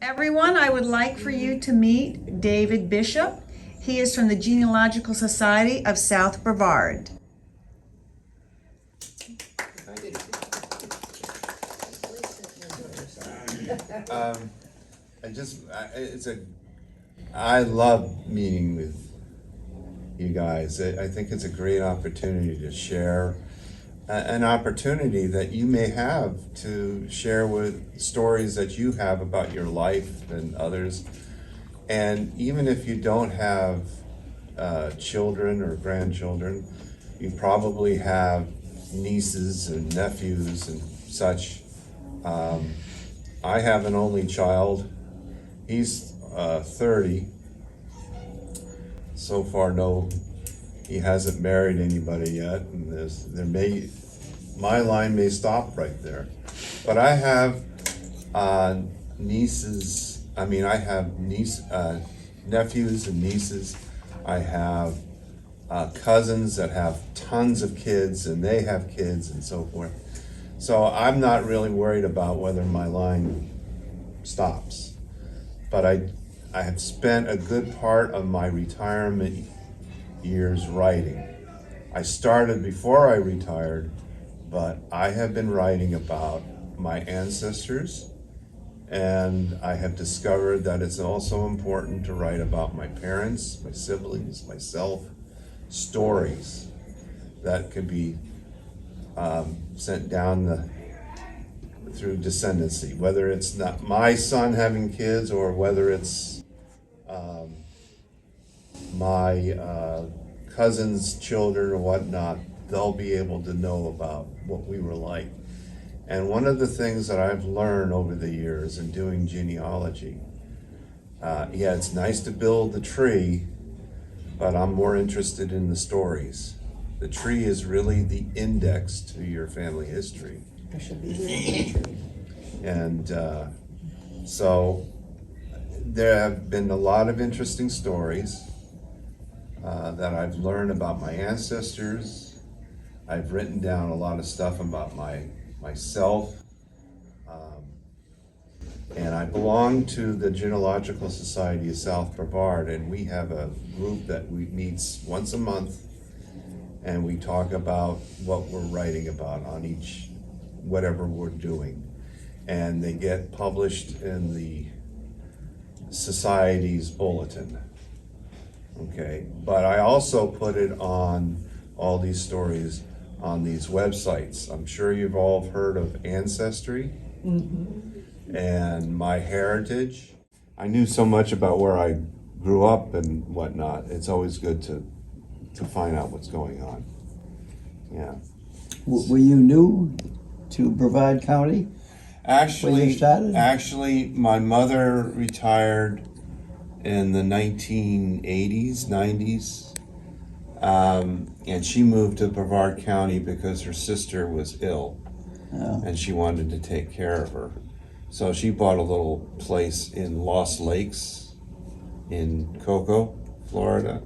Everyone, I would like for you to meet David Bishop. He is from the Genealogical Society of South Brevard. I love meeting with you guys. I think it's a great opportunity to share, an opportunity that you may have to share with stories that you have about your life and others. And even if you don't have children or grandchildren, you probably have nieces and nephews and such. I have an only child. He's 30. So far, no, he hasn't married anybody yet, and my line may stop right there. But I have nephews and nieces. I have cousins that have tons of kids, and they have kids and so forth. So I'm not really worried about whether my line stops. But I have spent a good part of my retirement years writing. I started before I retired, but I have been writing about my ancestors, and I have discovered that it's also important to write about my parents, my siblings, myself, stories that could be sent down through descendancy, whether it's not my son having kids or whether it's my cousin's children or whatnot. They'll be able to know about what we were like. And one of the things that I've learned over the years in doing genealogy, it's nice to build the tree, but I'm more interested in the stories. The tree is really the index to your family history. I should be here. And so there have been a lot of interesting stories that I've learned about my ancestors. I've written down a lot of stuff about myself. And I belong to the Genealogical Society of South Brevard, and we have a group that meets once a month, and we talk about what we're writing about on whatever we're doing. And they get published in the Society's bulletin. Okay, but I also put it on all these stories on these websites. I'm sure you've all heard of Ancestry and My Heritage. I knew so much about where I grew up and whatnot. It's always good to find out what's going on. Yeah. Were you new to Brevard County? When you started? Actually, my mother retired in the 1980s, 90s, and she moved to Brevard County because her sister was ill, and she wanted to take care of her. So she bought a little place in Lost Lakes in Cocoa, Florida.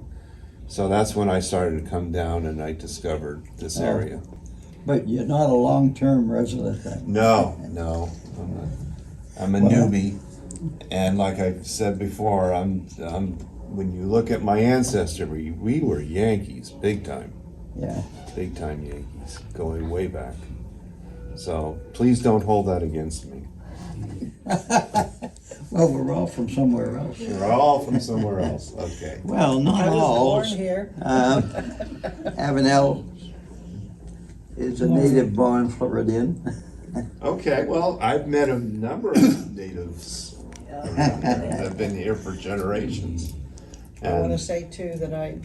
So that's when I started to come down and I discovered this area. But you're not a long-term resident then? No, I'm a newbie, and like I said before, when you look at my ancestry, we were Yankees, big time. Yeah. Big time Yankees, going way back. So please don't hold that against me. Well, we're all from somewhere else. We're all from somewhere else. Okay. Well, not I was all. born here. Avenel is a native-born Floridian. Okay. Well, I've met a number of natives that have been here for generations. I want to say too that I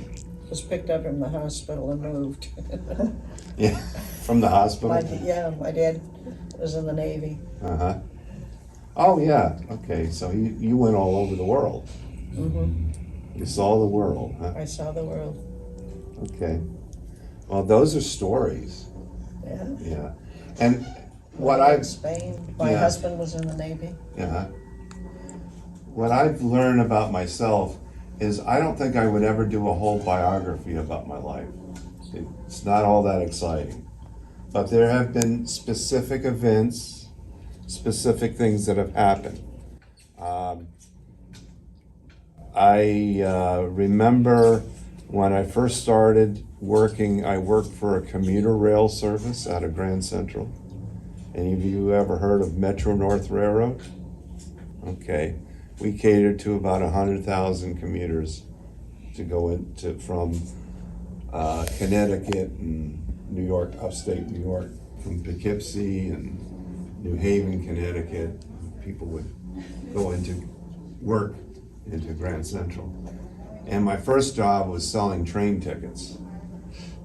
was picked up from the hospital and moved. Yeah, from the hospital. My dad was in the Navy. Oh yeah. Okay. So you went all over the world. You saw the world, huh? I saw the world. Okay. Well, those are stories. Yeah. Yeah. And what In Spain. My husband was in the Navy. What I've learned about myself is I don't think I would ever do a whole biography about my life. It's not all that exciting. But there have been specific events specific things that have happened. I remember when I first started working, I worked for a commuter rail service out of Grand Central. Any of you ever heard of Metro North Railroad? Okay, we catered to about 100,000 commuters to go into from Connecticut and New York, upstate New York, from Poughkeepsie and New Haven, Connecticut. People would go into work into Grand Central. And my first job was selling train tickets.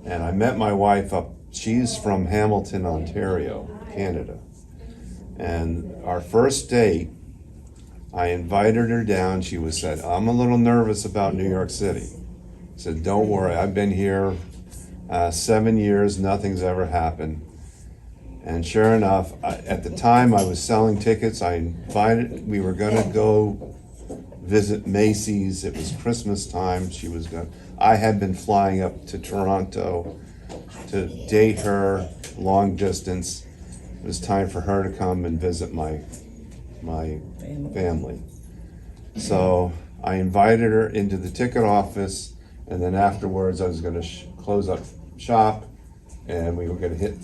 And I met my wife up, she's from Hamilton, Ontario, Canada. And our first date, I invited her down. She said, I'm a little nervous about New York City. I said, don't worry, I've been here 7 years, nothing's ever happened. And sure enough, at the time I was selling tickets, we were gonna go visit Macy's. It was Christmas time. I had been flying up to Toronto to date her long distance. It was time for her to come and visit my family. So I invited her into the ticket office, and then afterwards I was gonna close up shop, and we were gonna get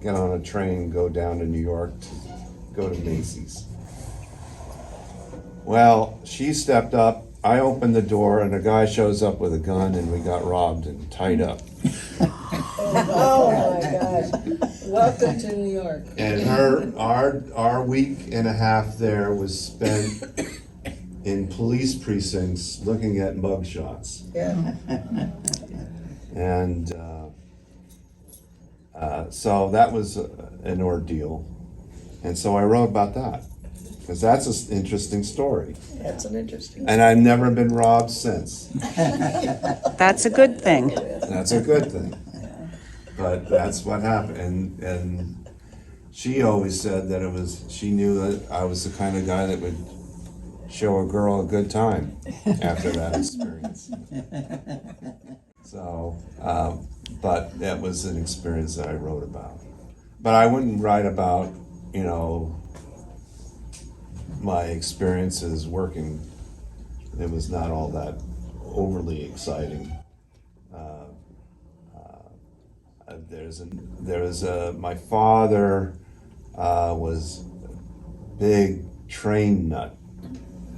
on a train, go down to New York to go to Macy's. Well, she stepped up, I opened the door, and a guy shows up with a gun, and we got robbed and tied up. Oh my gosh. Welcome to New York. And our week and a half there was spent in police precincts looking at mugshots. Yeah. And so that was an ordeal. And so I wrote about that, because that's an interesting story. That's an interesting. And I've never been robbed since. That's a good thing. That's a good thing. But that's what happened. And she always said that she knew that I was the kind of guy that would show a girl a good time after that experience. So, but that was an experience that I wrote about. But I wouldn't write about, my experiences working. It was not all that overly exciting. My father was a big train nut.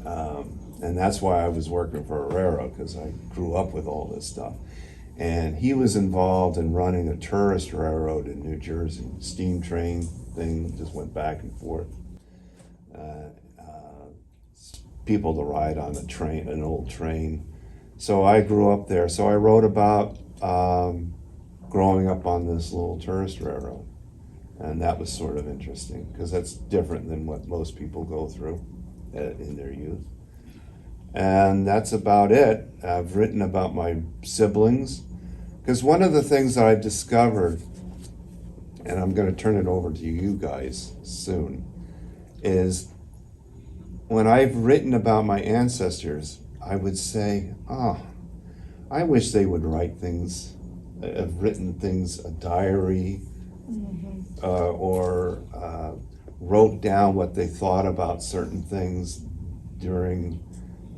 And that's why I was working for a railroad, because I grew up with all this stuff. And he was involved in running a tourist railroad in New Jersey. Steam train thing, just went back and forth. People to ride on a train, an old train. So I grew up there. So I wrote about growing up on this little tourist railroad. And that was sort of interesting, because that's different than what most people go through in their youth. And that's about it. I've written about my siblings, because one of the things that I've discovered, and I'm going to turn it over to you guys soon, is when I've written about my ancestors, I would say, I wish they would write things, have written things, a diary, or wrote down what they thought about certain things during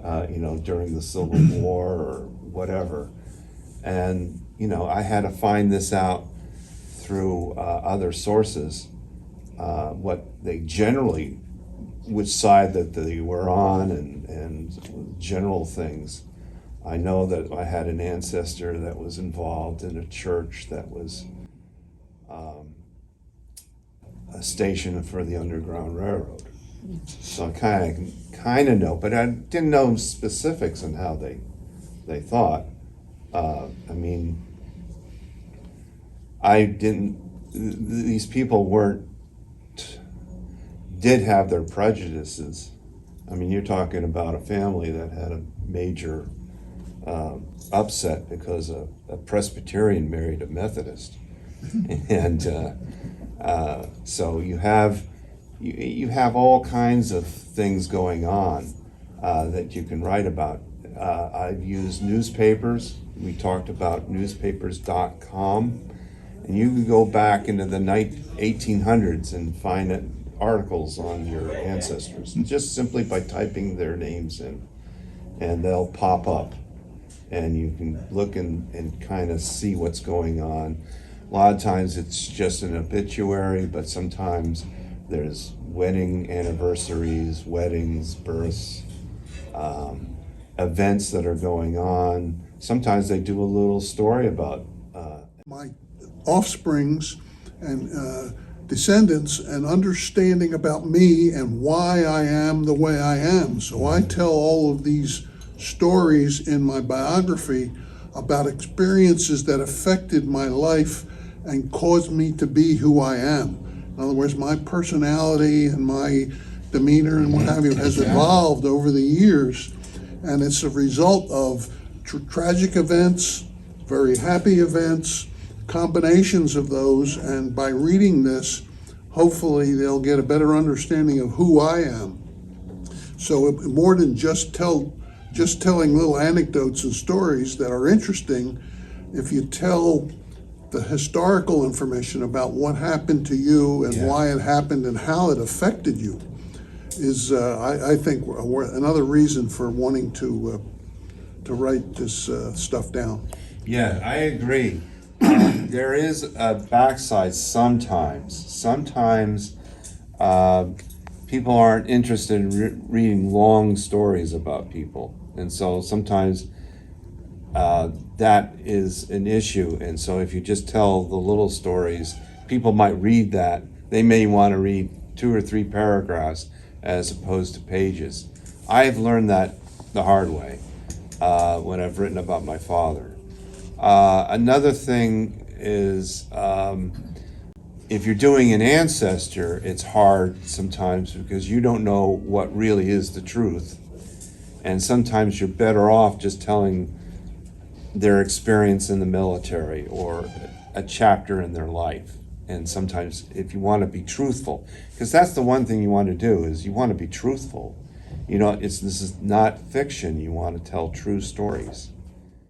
the Civil War or whatever. And, I had to find this out through other sources, what they generally, which side that they were on, and general things. I know that I had an ancestor that was involved in a church that was a station for the Underground Railroad. So I kind of know, but I didn't know specifics on how they thought. These people did have their prejudices. You're talking about a family that had a major upset because a Presbyterian married a Methodist. And so you have all kinds of things going on that you can write about. I've used newspapers. We talked about newspapers.com, and you can go back into the 1800s and find articles on your ancestors, just simply by typing their names in, and they'll pop up, and you can look and kind of see what's going on. A lot of times it's just an obituary, but sometimes there's wedding anniversaries, weddings, births, events that are going on. Sometimes they do a little story about my offsprings and descendants and understanding about me and why I am the way I am. So I tell all of these stories in my biography about experiences that affected my life and caused me to be who I am. In other words, my personality and my demeanor and what have you has evolved over the years, and it's a result of tragic events, very happy events, combinations of those, and by reading this, hopefully they'll get a better understanding of who I am. So more than just telling little anecdotes and stories that are interesting, if you tell the historical information about what happened to you and why it happened and how it affected you, is I think another reason for wanting to write this stuff down. Yeah, I agree. There is a backside sometimes. Sometimes people aren't interested in reading long stories about people. And so sometimes that is an issue. And so if you just tell the little stories, people might read that. They may want to read 2 or 3 paragraphs as opposed to pages. I've learned that the hard way when I've written about my father. Another thing is if you're doing an ancestor, it's hard sometimes because you don't know what really is the truth. And sometimes you're better off just telling their experience in the military or a chapter in their life. And sometimes if you want to be truthful, because that's the one thing you want to do is you want to be truthful. You know, this is not fiction. You want to tell true stories.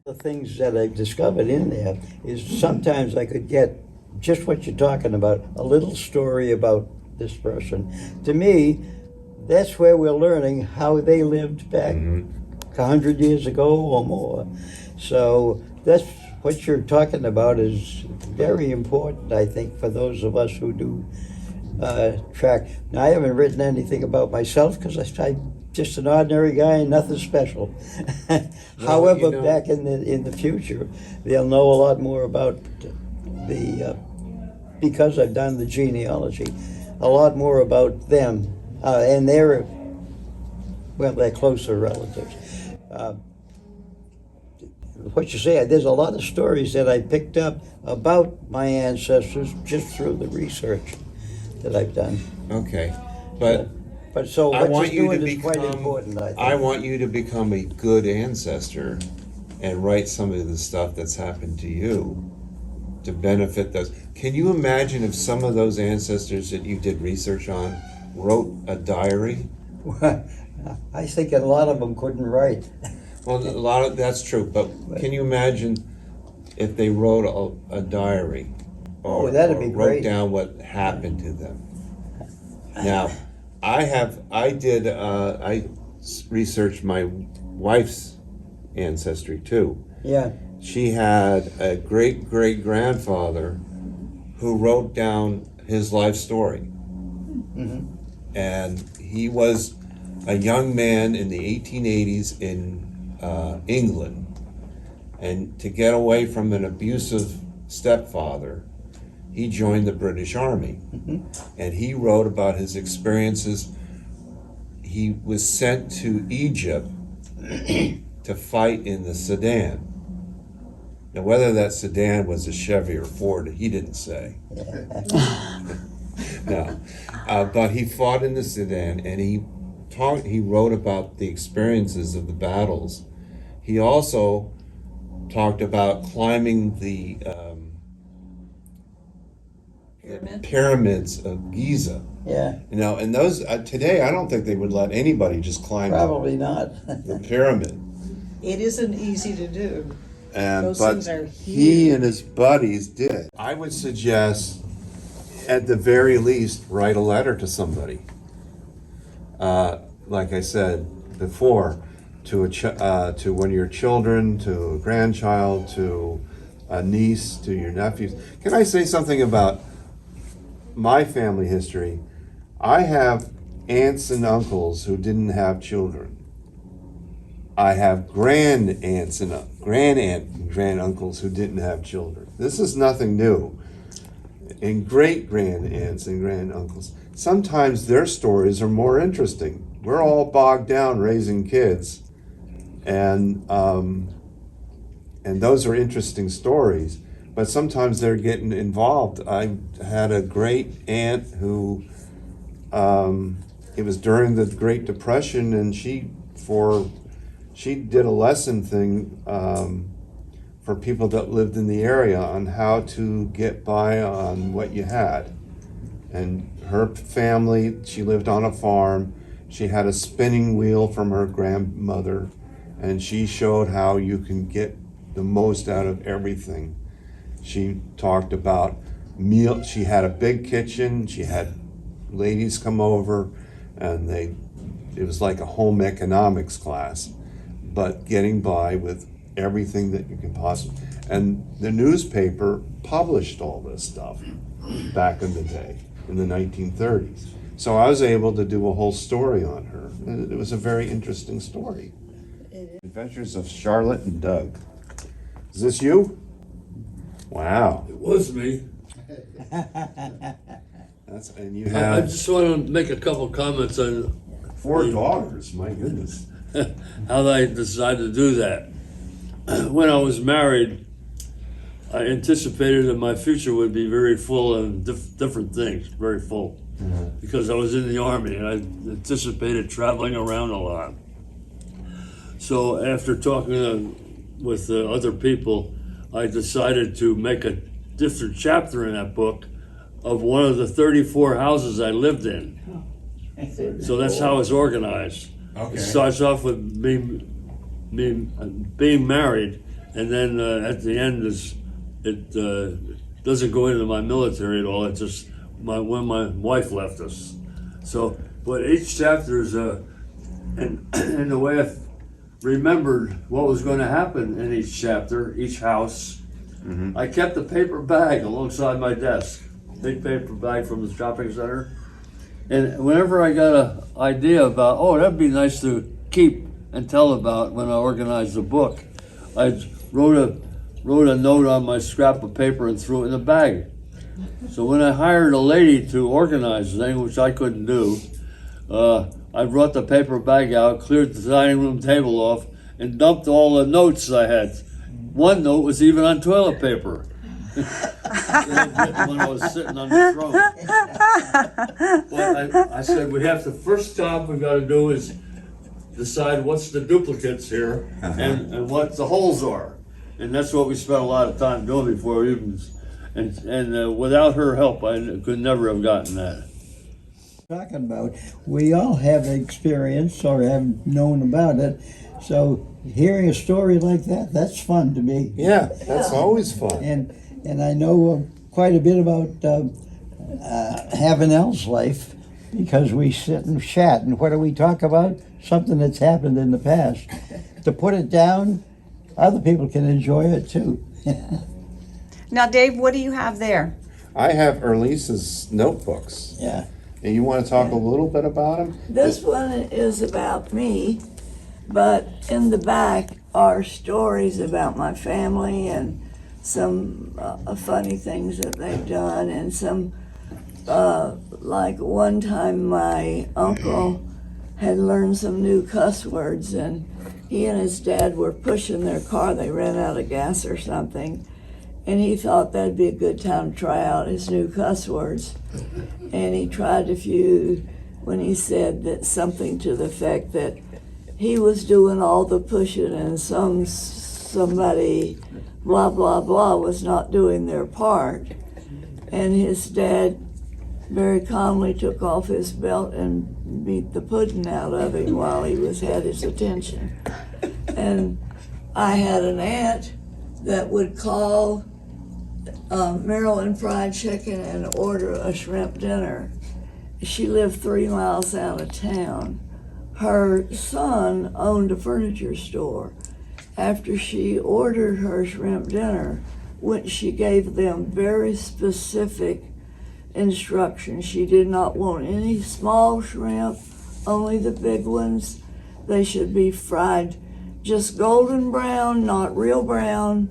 The things that I've discovered in there is sometimes I could get just what you're talking about, a little story about this person. To me, that's where we're learning how they lived back 100 years ago or more. So that's what you're talking about is very important, I think, for those of us who do track. Now, I haven't written anything about myself because I'm just an ordinary guy and nothing special. However, back in the future, they'll know a lot more about because I've done the genealogy, a lot more about them and their closer relatives. What you say, there's a lot of stories that I picked up about my ancestors just through the research that I've done. Okay, but so I what want you're you to doing is quite become. important, I think. I want you to become a good ancestor and write some of the stuff that's happened to you to benefit those. Can you imagine if some of those ancestors that you did research on wrote a diary? I think a lot of them couldn't write. Well, a lot of that's true, but can you imagine if they wrote a diary or, that'd be wrote great. down what happened to them? Now, I researched my wife's ancestry too. Yeah. She had a great-great-grandfather who wrote down his life story. And he was a young man in the 1880s in England. And to get away from an abusive stepfather, he joined the British Army. And he wrote about his experiences. He was sent to Egypt to fight in the Sudan. Now, whether that Sudan was a Chevy or Ford, he didn't say. No, but he fought in the Sudan, and he wrote about the experiences of the battles. He also talked about climbing the pyramids of Giza. Yeah. You know, and those today, I don't think they would let anybody just climb Probably not. the pyramid. It isn't easy to do. And Those but things are he huge. and his buddies did. I would suggest at the very least, write a letter to somebody. Like I said before, to to one of your children, to a grandchild, to a niece, to your nephews. Can I say something about my family history? I have aunts and uncles who didn't have children. I have grand aunts and grand uncles who didn't have children. This is nothing new. And great grand aunts and grand uncles. Sometimes their stories are more interesting. We're all bogged down raising kids, and those are interesting stories. But sometimes they're getting involved. I had a great aunt who, it was during the Great Depression, and she did a lesson thing for people that lived in the area on how to get by on what you had. And her family, she lived on a farm. She had a spinning wheel from her grandmother, and she showed how you can get the most out of everything. She talked about meal. She had a big kitchen. She had ladies come over, and it was like a home economics class, but getting by with everything that you can possibly. And the newspaper published all this stuff back in the day, in the 1930s. So I was able to do a whole story on her. And it was a very interesting story. Adventures of Charlotte and Doug. Is this you? Wow. It was me. And you I have just want to make a couple comments on 4 daughters, my goodness. how I decided to do that. When I was married, I anticipated that my future would be very full of different things, very full, because I was in the Army and I anticipated traveling around a lot. So after talking with other people, I decided to make a different chapter in that book of one of the 34 houses I lived in. So that's how it's organized. Okay. It starts off with me being married, and then at the end it doesn't go into my military at all. It's just when my wife left us. So, but each chapter is and the way I remembered what was going to happen in each chapter, each house. Mm-hmm. I kept a paper bag alongside my desk, big paper bag from the shopping center. And whenever I got an idea about, oh, that'd be nice to keep and tell about when I organized the book, I wrote a note on my scrap of paper and threw it in the bag. So when I hired a lady to organize the thing, which I couldn't do, I brought the paper bag out, cleared the dining room table off, and dumped all the notes I had. One note was even on toilet paper. When I was sitting on the throne. Well, I said, first job we got to do is decide what's the duplicates here and what the holes are. And that's what we spent a lot of time doing before we even, and without her help, I could never have gotten that. Talking about, we all have experience or have known about it, so hearing a story like that, that's fun to me. Yeah, that's always fun. And I know quite a bit about Havanel's life because we sit and chat, and what do we talk about? Something that's happened in the past. To put it down, other people can enjoy it too. Now, Dave, what do you have there? I have Erlisa's notebooks. Yeah. And you want to talk a little bit about them? This one is about me, but in the back are stories about my family and some funny things that they've done, and some, like one time my uncle had learned some new cuss words, and he and his dad were pushing their car. They ran out of gas or something, and he thought that'd be a good time to try out his new cuss words. And he tried a few when he said that something to the effect that he was doing all the pushing and somebody blah blah blah was not doing their part. And his dad very calmly took off his belt and beat the pudding out of him while he had his attention. And I had an aunt that would call Maryland fried chicken and order a shrimp dinner. She lived 3 miles out of town. Her son owned a furniture store. After she ordered her shrimp dinner, when she gave them very specific instructions. She did not want any small shrimp, only the big ones. They should be fried just golden brown, not real brown,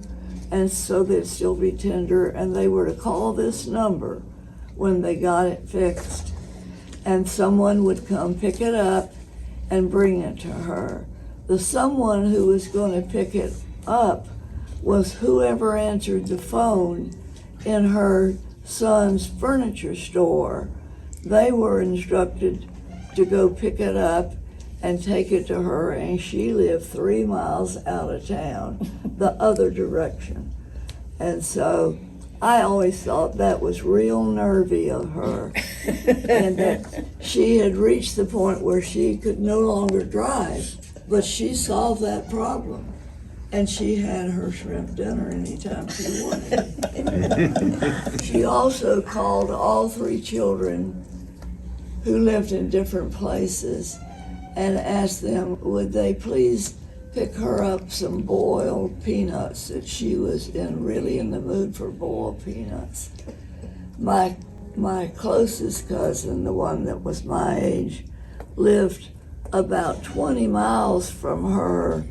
and so they'd still be tender. And they were to call this number when they got it fixed. And someone would come pick it up and bring it to her. The someone who was going to pick it up was whoever answered the phone in her son's furniture store. They were instructed to go pick it up and take it to her, and she lived 3 miles out of town, the other direction. And so I always thought that was real nervy of her, and that she had reached the point where she could no longer drive, but she solved that problem. And she had her shrimp dinner anytime she wanted. She also called all 3 children who lived in different places and asked them, would they please pick her up some boiled peanuts, that she was really in the mood for boiled peanuts. My closest cousin, the one that was my age, lived about 20 miles from her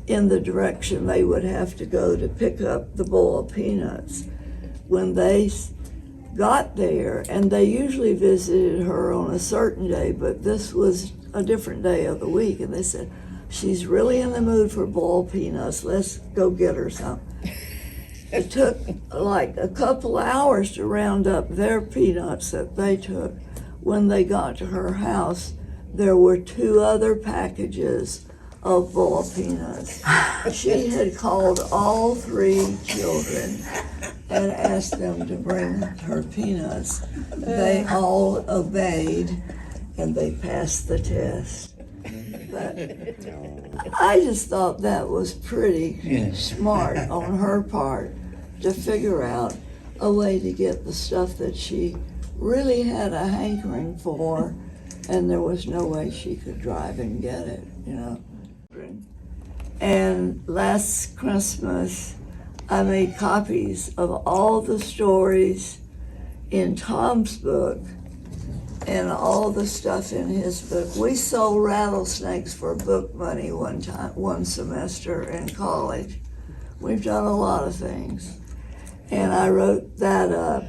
in the direction they would have to go to pick up the bowl of peanuts. When they got there, and they usually visited her on a certain day, but this was a different day of the week, and they said, she's really in the mood for boiled peanuts, let's go get her some. It took like a couple hours to round up their peanuts that they took. When they got to her house, there were 2 other packages of boiled peanuts. She had called all 3 children and asked them to bring her peanuts. They all obeyed and they passed the test. But I just thought that was pretty smart on her part to figure out a way to get the stuff that she really had a hankering for, and there was no way she could drive and get it, you know. And last Christmas, I made copies of all the stories in Tom's book and all the stuff in his book. We sold rattlesnakes for book money one semester in college. We've done a lot of things. And I wrote that up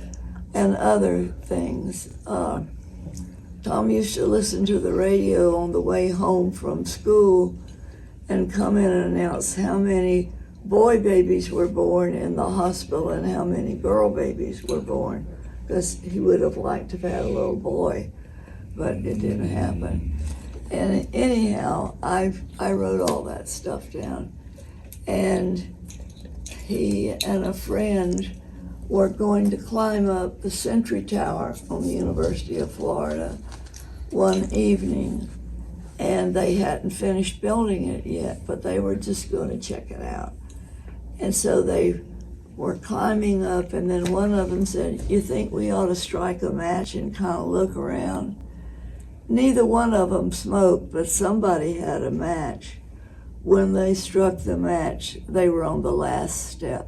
and other things. Tom used to listen to the radio on the way home from school and come in and announce how many boy babies were born in the hospital and how many girl babies were born, because he would have liked to have had a little boy, but it didn't happen. And anyhow, I wrote all that stuff down. And he and a friend were going to climb up the Sentry Tower on the University of Florida one evening, and they hadn't finished building it yet, but they were just going to check it out. And so they were climbing up, and then one of them said, you think we ought to strike a match and kind of look around? Neither one of them smoked, but somebody had a match. When they struck the match, they were on the last step.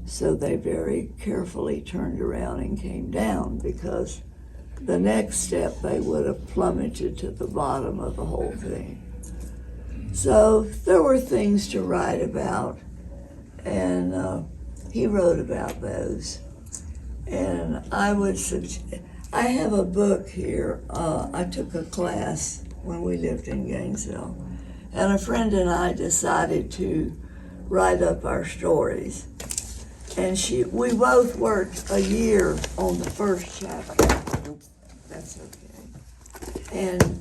So they very carefully turned around and came down, because the next step they would have plummeted to the bottom of the whole thing. So there were things to write about, and he wrote about those. And I would suggest, I have a book here. I took a class when we lived in Gainesville, and a friend and I decided to write up our stories. And we both worked a year on the first chapter. That's okay. And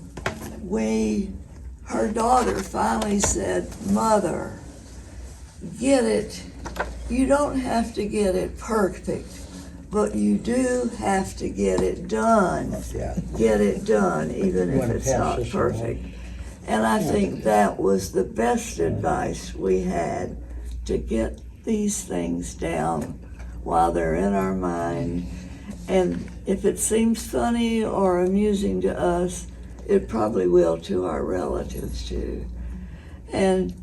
her daughter finally said, Mother, get it. You don't have to get it perfect, but you do have to get it done. Yeah. Get it done, even if it's not perfect. And I think that was the best advice we had, to get these things down while they're in our mind. And if it seems funny or amusing to us, it probably will to our relatives too. And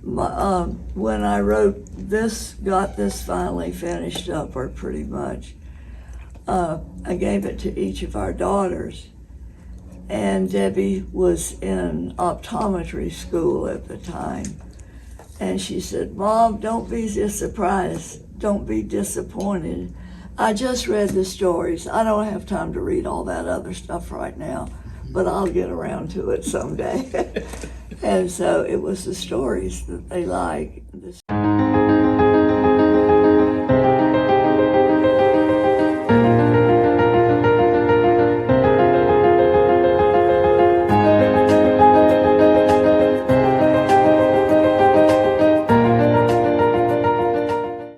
when I wrote this, got this finally finished up, or pretty much, I gave it to each of our daughters. And Debbie was in optometry school at the time. And she said, "Mom, don't be surprised. Don't be disappointed. I just read the stories. I don't have time to read all that other stuff right now, but I'll get around to it someday." And so it was the stories that they liked.